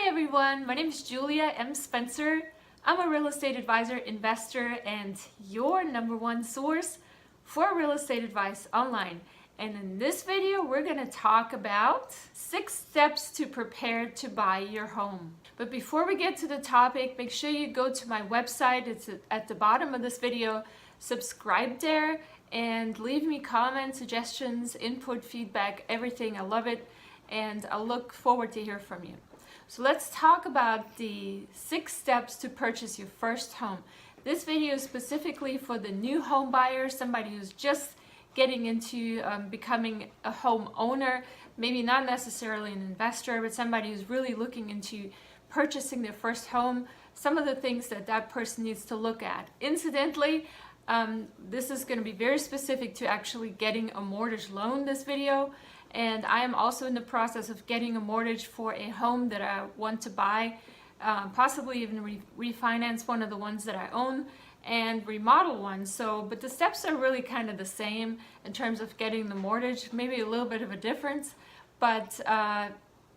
Hi everyone, my name is Julia M. Spencer. I'm a real estate advisor, investor, and your number one source for real estate advice online. And in this video, we're going to talk about 6 steps to prepare to buy your home. But before we get to the topic, make sure you go to my website. It's at the bottom of this video. Subscribe there and leave me comments, suggestions, input, feedback, everything. I love it, and I'll look forward to hear from you. So let's talk about the 6 steps to purchase your first home. This video is specifically for the new home buyer, somebody who's just getting into becoming a home owner, maybe not necessarily an investor, but somebody who's really looking into purchasing their first home. Some of the things that person needs to look at. Incidentally, this is going to be very specific to actually getting a mortgage loan, this video. And I am also in the process of getting a mortgage for a home that I want to buy, possibly even refinance one of the ones that I own and remodel one. So, but the steps are really kind of the same in terms of getting the mortgage, maybe a little bit of a difference, but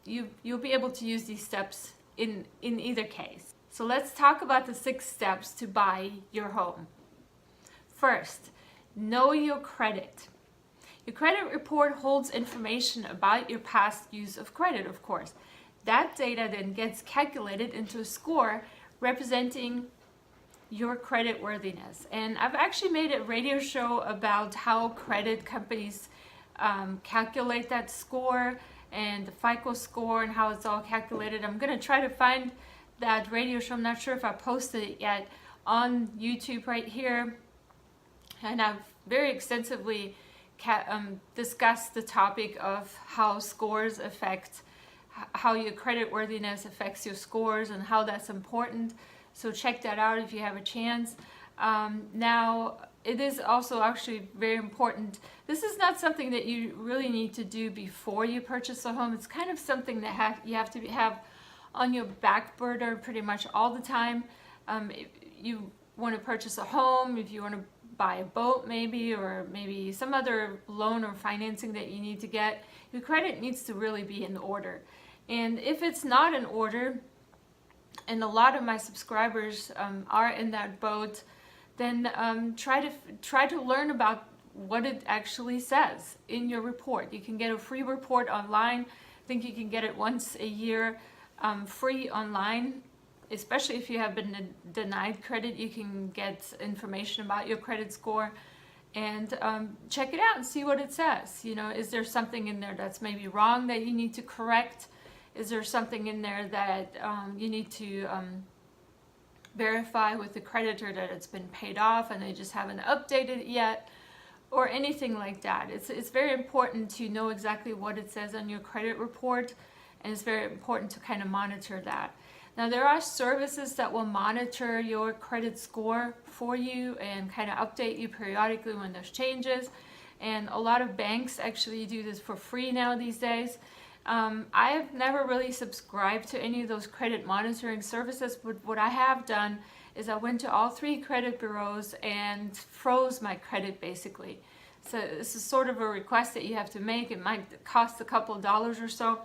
you'll be able to use these steps in either case. So let's talk about the 6 steps to buy your home. First, know your credit. Your credit report holds information about your past use of credit, of course. That data then gets calculated into a score representing your credit worthiness. And I've actually made a radio show about how credit companies calculate that score and the FICO score and how it's all calculated. I'm going to try to find that radio show. I'm not sure if I posted it yet on YouTube right here. And I've very extensively discuss the topic of how scores affect, how your credit worthiness affects your scores and how that's important. So check that out if you have a chance. Now, it is also actually very important. This is not something that you really need to do before you purchase a home. It's kind of something that you have to have on your back burner pretty much all the time. If you want to purchase a home, if you want to buy a boat maybe, or maybe some other loan or financing that you need to get, your credit needs to really be in order. And if it's not in order, and a lot of my subscribers are in that boat, then try to learn about what it actually says in your report. You can get a free report online. I think you can get it once a year free online. Especially if you have been denied credit, you can get information about your credit score and check it out and see what it says. You know, is there something in there that's maybe wrong that you need to correct? Is there something in there that you need to verify with the creditor that it's been paid off and they just haven't updated it yet, or anything like that? It's very important to know exactly what it says on your credit report, and it's very important to kind of monitor that. Now, there are services that will monitor your credit score for you and kind of update you periodically when there's changes. And a lot of banks actually do this for free now these days. I've never really subscribed to any of those credit monitoring services, but what I have done is I went to all 3 credit bureaus and froze my credit basically. So this is sort of a request that you have to make. It might cost a couple of dollars or so.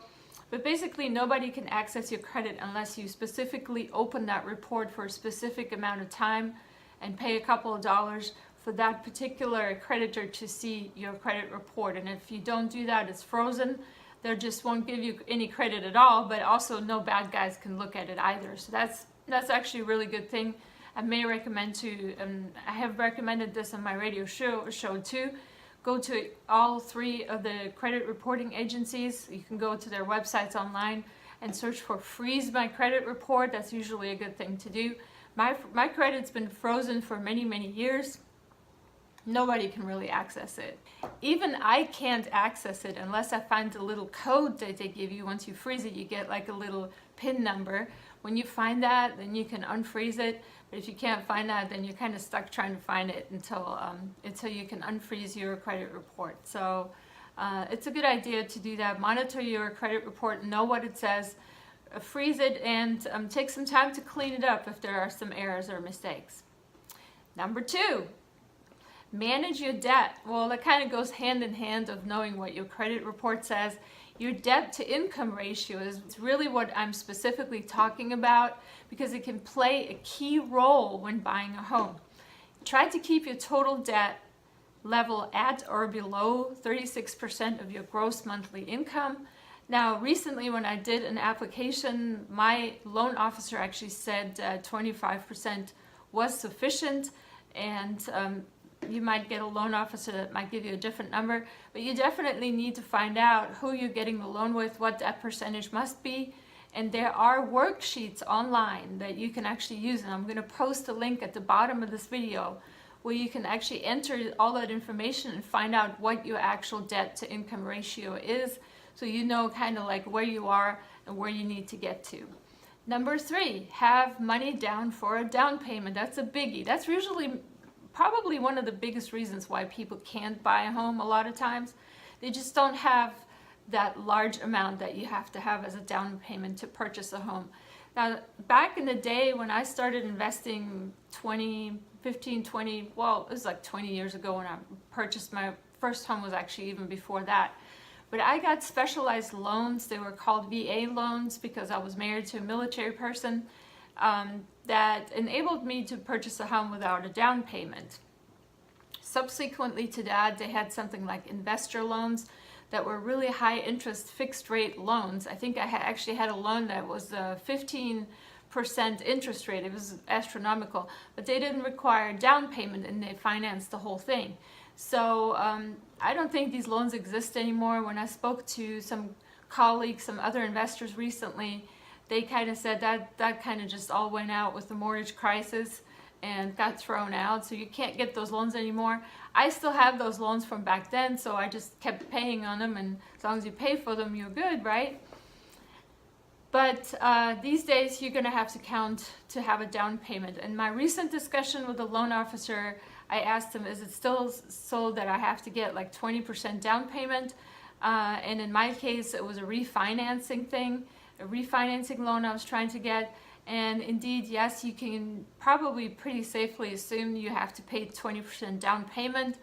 But basically, nobody can access your credit unless you specifically open that report for a specific amount of time and pay a couple of dollars for that particular creditor to see your credit report. And if you don't do that, it's frozen. They just won't give you any credit at all, but also no bad guys can look at it either. So that's actually a really good thing. I may recommend to, I have recommended this on my radio show too. Go to all 3 of the credit reporting agencies. You can go to their websites online and search for freeze my credit report. That's usually a good thing to do. My credit's been frozen for many, many years. Nobody can really access it. Even I can't access it unless I find the little code that they give you. Once you freeze it, you get like a little PIN number. When you find that, then you can unfreeze it. But if you can't find that, then you're kind of stuck trying to find it until you can unfreeze your credit report. So it's a good idea to do that. Monitor your credit report, know what it says, freeze it, and take some time to clean it up if there are some errors or mistakes. Number 2, manage your debt. Well, that kind of goes hand in hand of knowing what your credit report says. Your debt to income ratio is really what I'm specifically talking about, because it can play a key role when buying a home. Try to keep your total debt level at or below 36% of your gross monthly income. Now, recently when I did an application, my loan officer actually said 25% was sufficient, and you might get a loan officer that might give you a different number, but you definitely need to find out who you're getting the loan with, what that percentage must be. And there are worksheets online that you can actually use, and I'm going to post a link at the bottom of this video where you can actually enter all that information and find out what your actual debt to income ratio is, so you know kind of like where you are and where you need to get to. Number 3, have money down for a down payment. That's a biggie. That's usually probably one of the biggest reasons why people can't buy a home a lot of times. They just don't have that large amount that you have to have as a down payment to purchase a home. Now, back in the day when I started investing 20, well, it was like 20 years ago when I purchased my first home, was actually even before that. But I got specialized loans. They were called VA loans because I was married to a military person, that enabled me to purchase a home without a down payment. Subsequently to that, they had something like investor loans that were really high interest fixed rate loans. I think I actually had a loan that was 15% interest rate. It was astronomical, but they didn't require a down payment and they financed the whole thing. So I don't think these loans exist anymore. When I spoke to some colleagues, some other investors recently, they kind of said that kind of just all went out with the mortgage crisis and got thrown out, so you can't get those loans anymore. I still have those loans from back then, so I just kept paying on them, and as long as you pay for them, you're good, right? But these days, you're gonna have to count to have a down payment. In my recent discussion with the loan officer, I asked him, is it still so that I have to get like 20% down payment? And in my case, it was a refinancing thing, a refinancing loan I was trying to get. And indeed, yes, you can probably pretty safely assume you have to pay 20% down payment.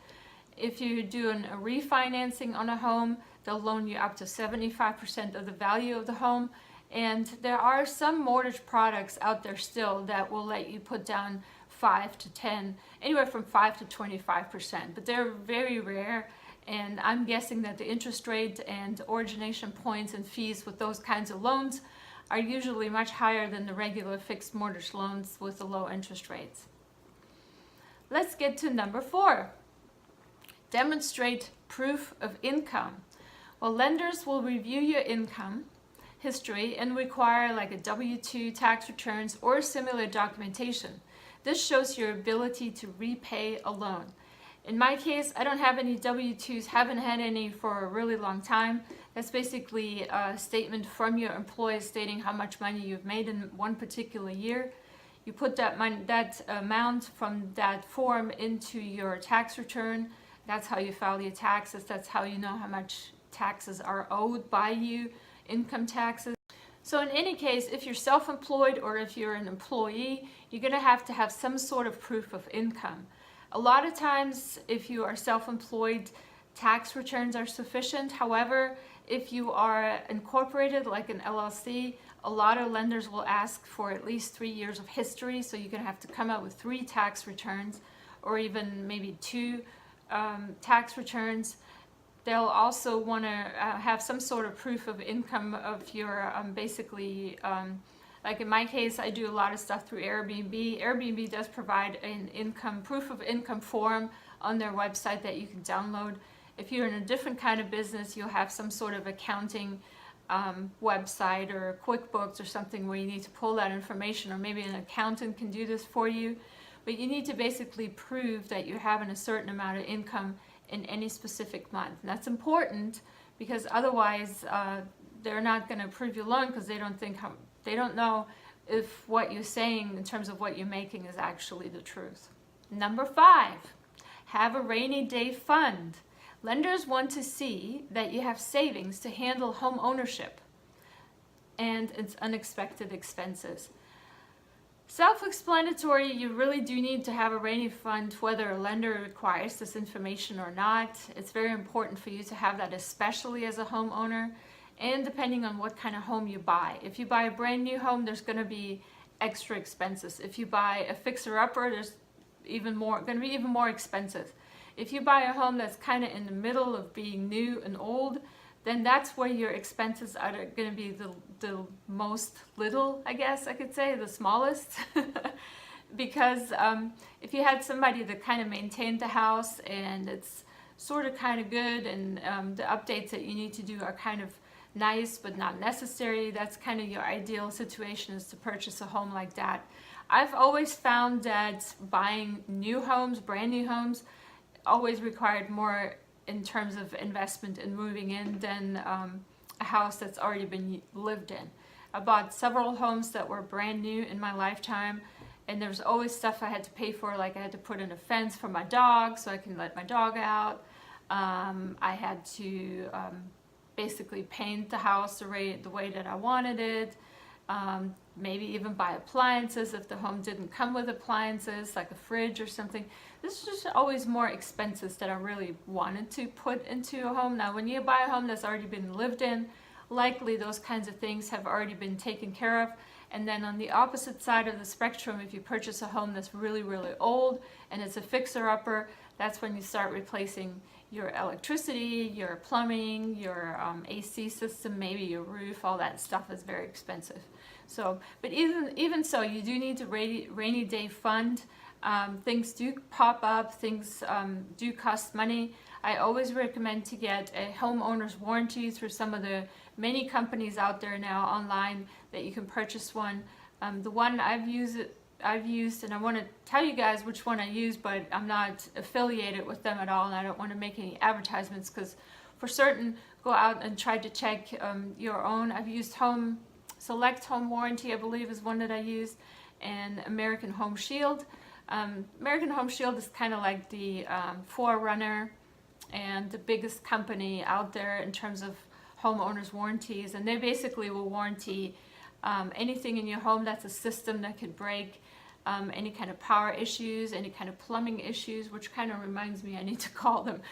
If you're doing a refinancing on a home, they'll loan you up to 75% of the value of the home. And there are some mortgage products out there still that will let you put down 5 to 10, anywhere from 5 to 25%, but they're very rare. And I'm guessing that the interest rate and origination points and fees with those kinds of loans are usually much higher than the regular fixed mortgage loans with the low interest rates. Let's get to number 4. Demonstrate proof of income. Well, lenders will review your income history and require like a W-2, tax returns, or similar documentation. This shows your ability to repay a loan. In my case, I don't have any W-2s, haven't had any for a really long time. That's basically a statement from your employer stating how much money you've made in one particular year. You put that money, that amount from that form into your tax return. That's how you file your taxes. That's how you know how much taxes are owed by you, income taxes. So in any case, if you're self-employed or if you're an employee, you're going to have some sort of proof of income. A lot of times, if you are self-employed, tax returns are sufficient. However, if you are incorporated like an LLC, a lot of lenders will ask for at least 3 years of history, so you're going to have to come out with 3 tax returns or even maybe 2 tax returns. They'll also want to have some sort of proof of income of your like in my case, I do a lot of stuff through Airbnb. Airbnb does provide an proof of income form on their website that you can download. If you're in a different kind of business, you'll have some sort of accounting website or QuickBooks or something where you need to pull that information, or maybe an accountant can do this for you. But you need to basically prove that you're having a certain amount of income in any specific month. And that's important because otherwise they're not going to approve your loan because they don't know if what you're saying in terms of what you're making is actually the truth. Number 5, have a rainy day fund. Lenders want to see that you have savings to handle home ownership and its unexpected expenses. Self-explanatory, you really do need to have a rainy fund whether a lender requires this information or not. It's very important for you to have that, especially as a homeowner. and depending on what kind of home you buy. If you buy a brand new home, there's going to be extra expenses. If you buy a fixer-upper, there's going to be even more expensive. If you buy a home that's kind of in the middle of being new and old, then that's where your expenses are going to be the most little, I guess I could say, the smallest. Because if you had somebody that kind of maintained the house and it's sort of kind of good, and the updates that you need to do are kind of nice but not necessary, that's kind of your ideal situation, is to purchase a home like that. I've always found that buying new homes, brand new homes, always required more in terms of investment and moving in than a house that's already been lived in. I bought several homes that were brand new in my lifetime, and there was always stuff I had to pay for, like I had to put in a fence for my dog so I can let my dog out. I had to basically paint the house the way that I wanted it. Maybe even buy appliances if the home didn't come with appliances, like a fridge or something. This is just always more expenses that I really wanted to put into a home. Now, when you buy a home that's already been lived in, likely those kinds of things have already been taken care of. And then on the opposite side of the spectrum, if you purchase a home that's really, really old and it's a fixer-upper, that's when you start replacing your electricity, your plumbing, your AC system, maybe your roof. All that stuff is very expensive. So, but even so, you do need a rainy day fund. Things do pop up, things do cost money. I always recommend to get a homeowner's warranty through some of the many companies out there now online that you can purchase one. The one I've used, and I want to tell you guys which one I use, but I'm not affiliated with them at all, and I don't want to make any advertisements, because for certain, go out and try to check your own. I've used Select Home Warranty, I believe, is one that I use, and American Home Shield. American Home Shield is kind of like the forerunner and the biggest company out there in terms of homeowners warranties, and they basically will warranty anything in your home that's a system that could break, any kind of power issues, any kind of plumbing issues, which kind of reminds me I need to call them.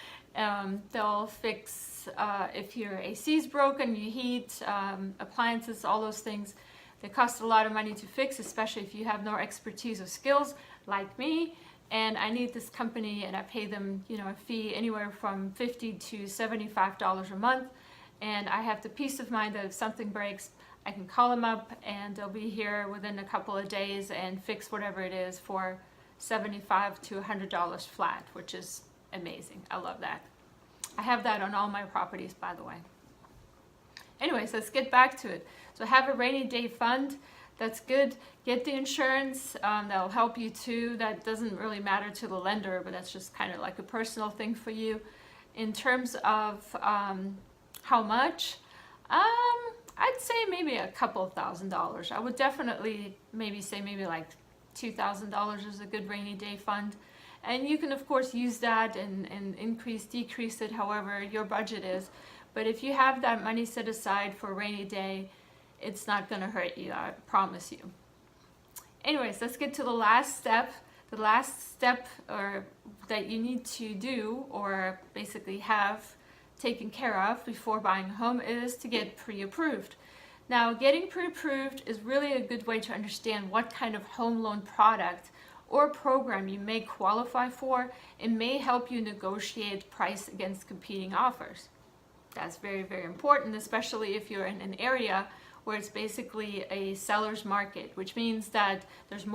They'll fix if your AC is broken, your heat, appliances, all those things. They cost a lot of money to fix, especially if you have no expertise or skills like me. And I need this company, and I pay them, a fee anywhere from $50 to $75 a month. And I have the peace of mind that if something breaks, I can call them up and they'll be here within a couple of days and fix whatever it is for $75 to $100 flat, which is amazing. I love that. I have that on all my properties, by the way. Anyways, let's get back to it. So have a rainy day fund. That's good. Get the insurance. That'll help you too. That doesn't really matter to the lender, but that's just kind of like a personal thing for you. In terms of how much, I'd say maybe a couple $1,000s. I would definitely say maybe like $2,000 is a good rainy day fund. And you can, of course, use that and increase, decrease it, however your budget is. But if you have that money set aside for a rainy day, it's not going to hurt you, I promise you. Anyways, let's get to the last step. The last step that you need to do, or basically have taken care of before buying a home, is to get pre-approved. Now, getting pre-approved is really a good way to understand what kind of home loan product or program you may qualify for. It may help you negotiate price against competing offers. That's very, very important, especially if you're in an area where it's basically a seller's market, which means that there's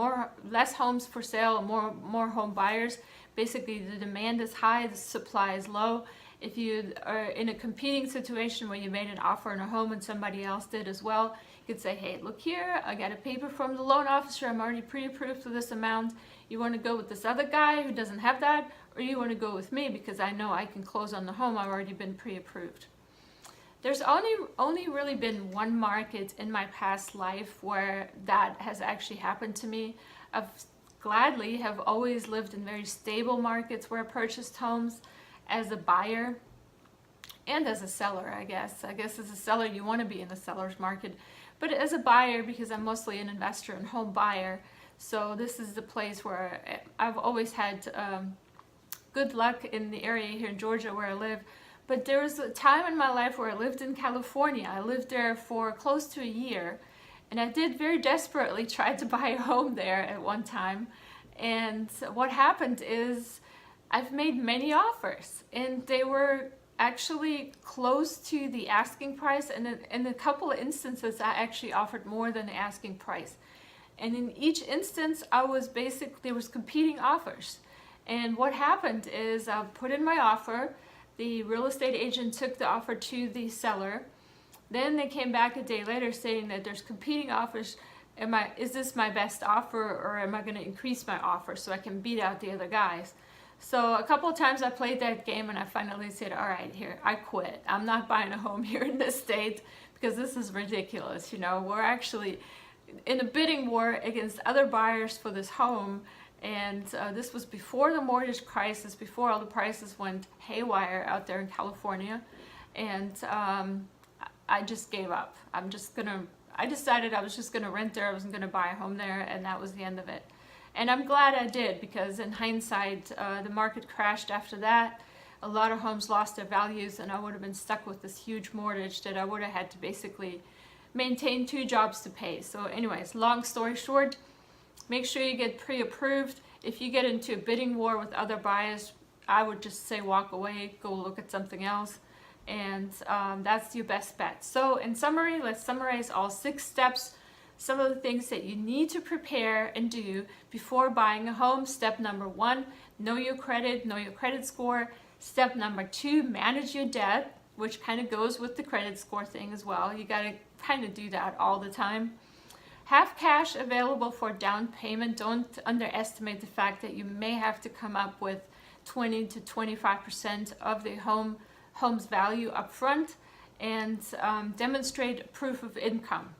less homes for sale, more home buyers. Basically, the demand is high, the supply is low. If you are in a competing situation where you made an offer on a home and somebody else did as well, you could say, hey, look here, I got a paper from the loan officer, I'm already pre-approved for this amount. You want to go with this other guy who doesn't have that, or you want to go with me because I know I can close on the home, I've already been pre-approved. There's only really been one market in my past life where that has actually happened to me. I've gladly have always lived in very stable markets where I purchased homes as a buyer and as a seller, I guess. I guess as a seller, you want to be in the seller's market, but as a buyer, because I'm mostly an investor and home buyer, so this is the place where I've always had good luck in the area here in Georgia where I live. But there was a time in my life where I lived in California. I lived there for close to a year, and I did very desperately try to buy a home there at one time. And what happened is I've made many offers, and they were actually close to the asking price, and in a couple of instances I actually offered more than the asking price. And in each instance there was competing offers. And what happened is I put in my offer, the real estate agent took the offer to the seller, then they came back a day later saying that there's competing offers. Is this my best offer, or am I going to increase my offer so I can beat out the other guys? So a couple of times I played that game, and I finally said, all right, here, I quit. I'm not buying a home here in this state because this is ridiculous. You know, we're actually in a bidding war against other buyers for this home. And this was before the mortgage crisis, before all the prices went haywire out there in California. And I just gave up. I decided I was just gonna rent there. I wasn't gonna buy a home there, and that was the end of it. And I'm glad I did, because in hindsight, the market crashed after that. A lot of homes lost their values, and I would have been stuck with this huge mortgage that I would have had to basically maintain 2 jobs to pay. So anyways, long story short, make sure you get pre-approved. If you get into a bidding war with other buyers, I would just say walk away, go look at something else. And that's your best bet. So in summary, let's summarize all 6 steps. Some of the things that you need to prepare and do before buying a home. Step number 1, know your credit score. Step number 2, manage your debt, which kind of goes with the credit score thing as well. You got to kind of do that all the time. Have cash available for down payment. Don't underestimate the fact that you may have to come up with 20 to 25% of the home's value up front, and demonstrate proof of income.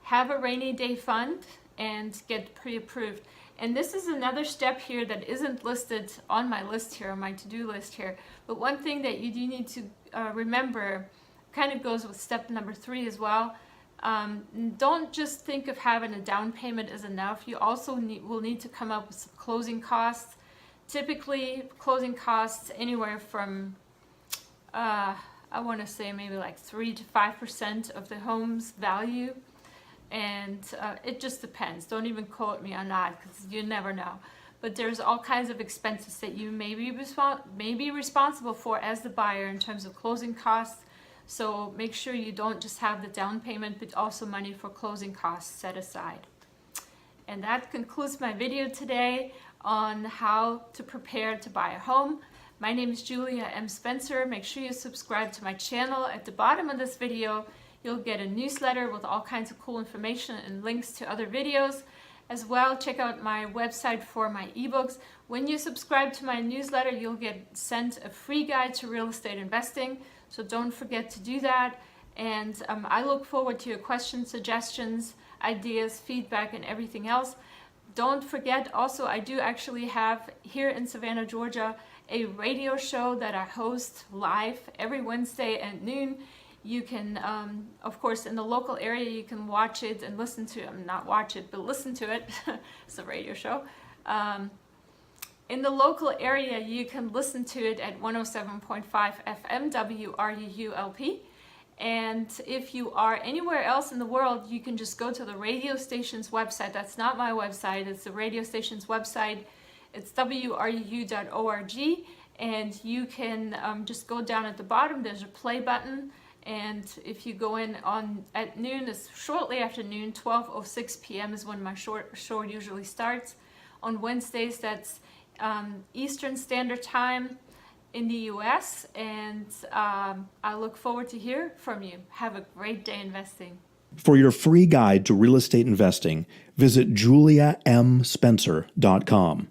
Have a rainy day fund and get pre-approved. And this is another step here that isn't listed on my list here, on my to-do list here. But one thing that you do need to remember, kind of goes with step number 3 as well. Don't just think of having a down payment as enough. You also will need to come up with some closing costs. Typically, closing costs anywhere from I want to say maybe like 3 to 5% of the home's value. And it just depends. Don't even quote me on that, because you never know. But there's all kinds of expenses that you may be responsible for as the buyer in terms of closing costs. So make sure you don't just have the down payment, but also money for closing costs set aside. And that concludes my video today on how to prepare to buy a home. My name is Julia M. Spencer. Make sure you subscribe to my channel. At the bottom of this video, you'll get a newsletter with all kinds of cool information and links to other videos. As well, check out my website for my ebooks. When you subscribe to my newsletter, you'll get sent a free guide to real estate investing. So don't forget to do that. And I look forward to your questions, suggestions, ideas, feedback, and everything else. Don't forget also, I do actually have here in Savannah, Georgia, a radio show that I host live every Wednesday at noon. You can, of course, in the local area, you can watch it and listen to it. Not watch it, but listen to it. It's a radio show. In the local area, you can listen to it at 107.5 FM WRUULP. And if you are anywhere else in the world, you can just go to the radio station's website. That's not my website, it's the radio station's website. It's wruu.org, and you can just go down at the bottom, there's a play button, and if you go in at noon, it's shortly after noon, 12:06 p.m. is when my show usually starts. On Wednesdays, that's Eastern Standard Time in the US, and I look forward to hear from you. Have a great day investing. For your free guide to real estate investing, visit juliamspencer.com.